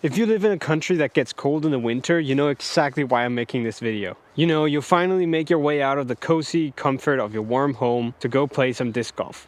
If you live in a country that gets cold in the winter, you know exactly why I'm making this video. You know, you'll finally make your way out of the cozy comfort of your warm home to go play some disc golf.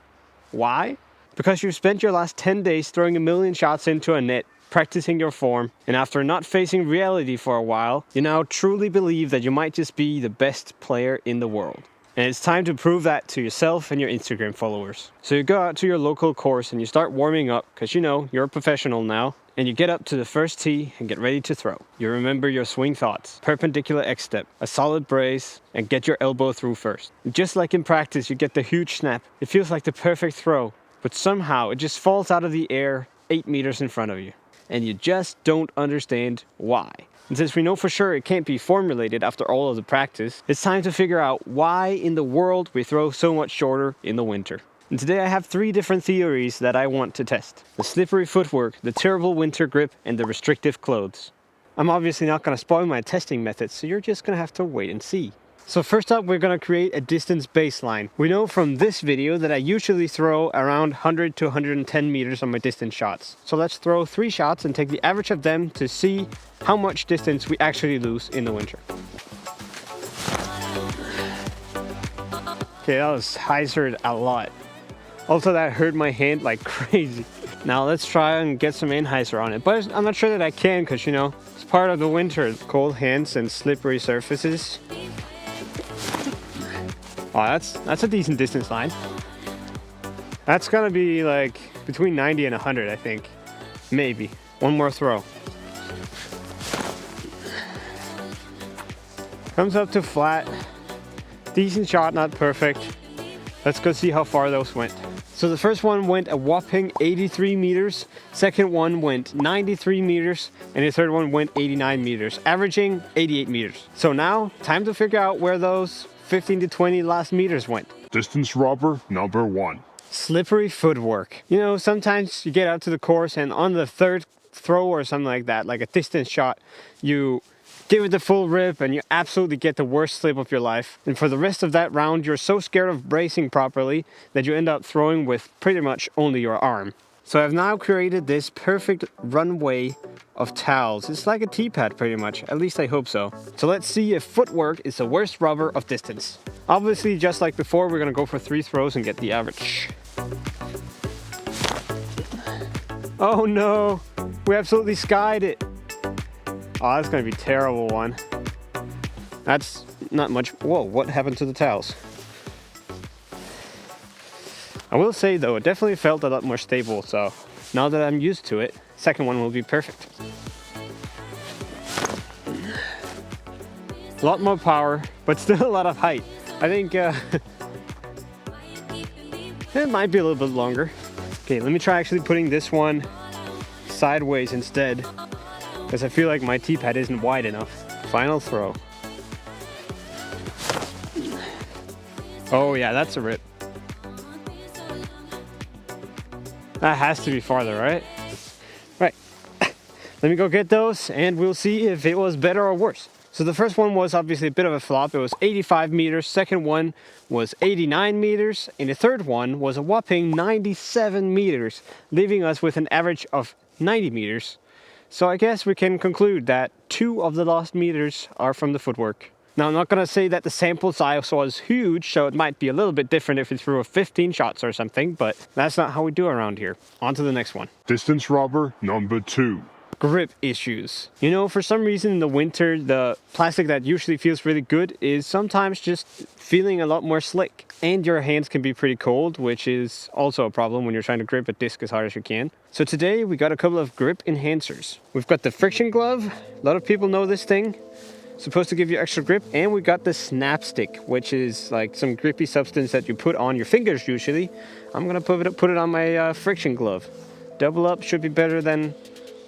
Why? Because you've spent your last 10 days throwing a million shots into a net, practicing your form, and after not facing reality for a while, you now truly believe that you might just be the best player in the world. And it's time to prove that to yourself and your Instagram followers. So you go out to your local course and you start warming up, because you know, you're a professional now, and you get up to the first tee and get ready to throw. You remember your swing thoughts, perpendicular X step, a solid brace, and get your elbow through first. And just like in practice, you get the huge snap. It feels like the perfect throw, but somehow it just falls out of the air 8 meters in front of you. And you just don't understand why. And since we know for sure it can't be formulated after all of the practice, it's time to figure out why in the world we throw so much shorter in the winter. And today I have 3 different theories that I want to test. The slippery footwork, the terrible winter grip, and the restrictive clothes. I'm obviously not going to spoil my testing methods, so you're just going to have to wait and see. So first up, we're going to create a distance baseline. We know from this video that I usually throw around 100 to 110 meters on my distance shots. So let's throw 3 shots and take the average of them to see how much distance we actually lose in the winter. Okay, that was hyzered a lot. Also, that hurt my hand like crazy. Now let's try and get some anhyzer on it, but I'm not sure that I can because, you know, it's part of the winter, cold hands and slippery surfaces. Oh, that's a decent distance line. That's gonna be like between 90 and 100, I think. Maybe. One more throw. Comes up to flat. Decent shot, not perfect. Let's go see how far those went. So the first one went a whopping 83 meters, second one went 93 meters, and the third one went 89 meters, averaging 88 meters. So now, time to figure out where those 15 to 20 last meters went. Distance robber number 1. Slippery footwork. You know, sometimes you get out to the course and on the third throw or something like that, like a distance shot, you give it the full rip and you absolutely get the worst slip of your life. And for the rest of that round, you're so scared of bracing properly that you end up throwing with pretty much only your arm. So I've now created this perfect runway of towels. It's like a tee pad pretty much, at least I hope so. So let's see if footwork is the worst rubber of distance. Obviously, just like before, we're gonna go for 3 throws and get the average. Oh no, we absolutely skied it. Oh, that's gonna be a terrible one. That's not much. Whoa, what happened to the towels? I will say though, it definitely felt a lot more stable, so now that I'm used to it, second one will be perfect. A lot more power, but still a lot of height. I think it might be a little bit longer. Okay, let me try actually putting this one sideways instead, because I feel like my tee pad isn't wide enough. Final throw. Oh yeah, that's a rip. That has to be farther, right? Right. Let me go get those and we'll see if it was better or worse. So the first one was obviously a bit of a flop. It was 85 meters. Second one was 89 meters. And the third one was a whopping 97 meters, leaving us with an average of 90 meters. So I guess we can conclude that 2 of the lost meters are from the footwork. Now, I'm not going to say that the sample size was huge, so it might be a little bit different if we threw 15 shots or something, but that's not how we do around here. On to the next one. Distance robber number 2. Grip issues. You know, for some reason in the winter, the plastic that usually feels really good is sometimes just feeling a lot more slick. And your hands can be pretty cold, which is also a problem when you're trying to grip a disc as hard as you can. So today we got a couple of grip enhancers. We've got the friction glove. A lot of people know this thing. Supposed to give you extra grip. And we got the snap stick, which is like some grippy substance that you put on your fingers usually. I'm gonna put it on my friction glove. Double up should be better than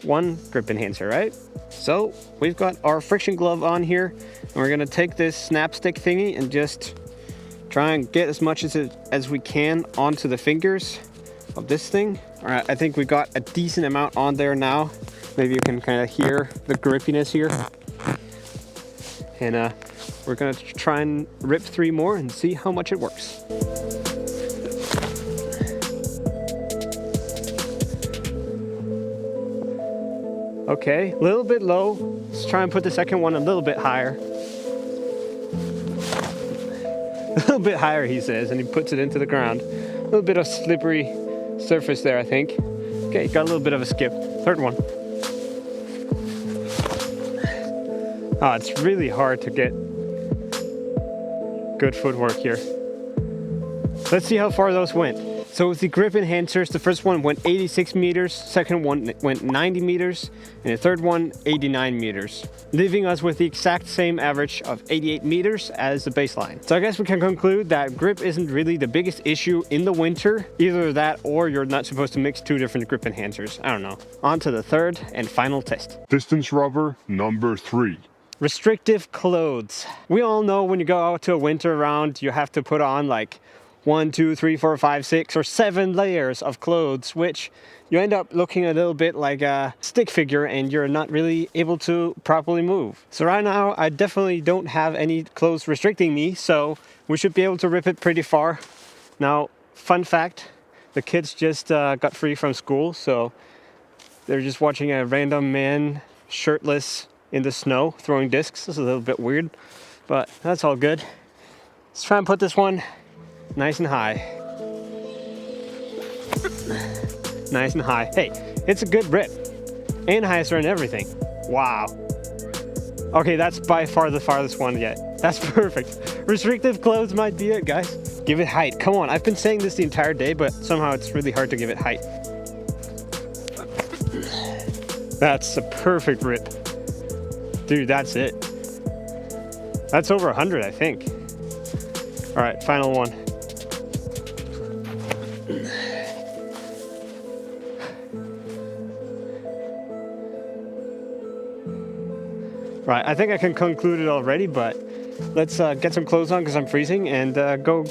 one grip enhancer, right? So we've got our friction glove on here, and we're gonna take this snap stick thingy and just try and get as much as we can onto the fingers of this thing. All right, I think we got a decent amount on there now. Maybe you can kind of hear the grippiness here. And we're gonna try and rip 3 more and see how much it works. Okay, a little bit low. Let's try and put the second one a little bit higher. A little bit higher, he says, and he puts it into the ground. A little bit of slippery surface there, I think. Okay, got a little bit of a skip. Third one. Oh, it's really hard to get good footwork here. Let's see how far those went. So with the grip enhancers, the first one went 86 meters, second one went 90 meters, and the third one 89 meters, leaving us with the exact same average of 88 meters as the baseline. So I guess we can conclude that grip isn't really the biggest issue in the winter. Either that or you're not supposed to mix two different grip enhancers. I don't know. On to the third and final test. Distance rubber number 3. Restrictive clothes. We all know when you go out to a winter round, you have to put on like 1, 2, 3, 4, 5, 6, or 7 layers of clothes, which you end up looking a little bit like a stick figure and you're not really able to properly move. So right now, I definitely don't have any clothes restricting me, so we should be able to rip it pretty far. Now, fun fact, the kids just got free from school, so they're just watching a random man shirtless in the snow throwing discs. This is a little bit weird, but that's all good. Let's try and put this one nice and high. Nice and high. Hey, it's a good rip. Anhyzer and everything. Wow. Okay, that's by far the farthest one yet. That's perfect. Restrictive clothes might be it, guys. Give it height. Come on, I've been saying this the entire day, but somehow it's really hard to give it height. That's a perfect rip. Dude, that's it. That's over 100, I think. All right, final one. Right, I think I can conclude it already, but let's get some clothes on because I'm freezing and go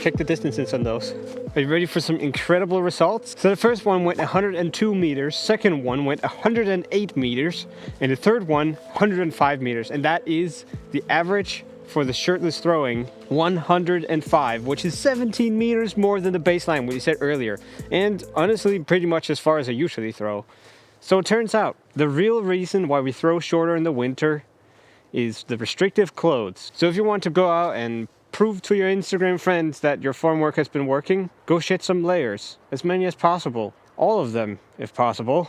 check the distances on those. Are you ready for some incredible results? So the first one went 102 meters, second one went 108 meters, and the third one 105 meters. And that is the average for the shirtless throwing, 105, which is 17 meters more than the baseline we said earlier. And honestly, pretty much as far as I usually throw. So it turns out, the real reason why we throw shorter in the winter is the restrictive clothes. So if you want to go out and prove to your Instagram friends that your form work has been working, go shed some layers, as many as possible. All of them, if possible.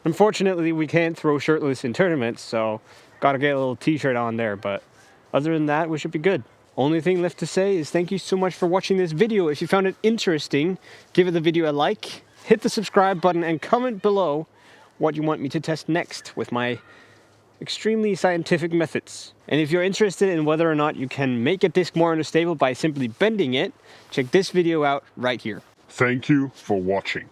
Unfortunately, we can't throw shirtless in tournaments, so gotta get a little t-shirt on there, but other than that, we should be good. Only thing left to say is thank you so much for watching this video. If you found it interesting, give the video a like, hit the subscribe button, and comment below what you want me to test next with my extremely scientific methods. And if you're interested in whether or not you can make a disc more unstable by simply bending it, check this video out right here. Thank you for watching.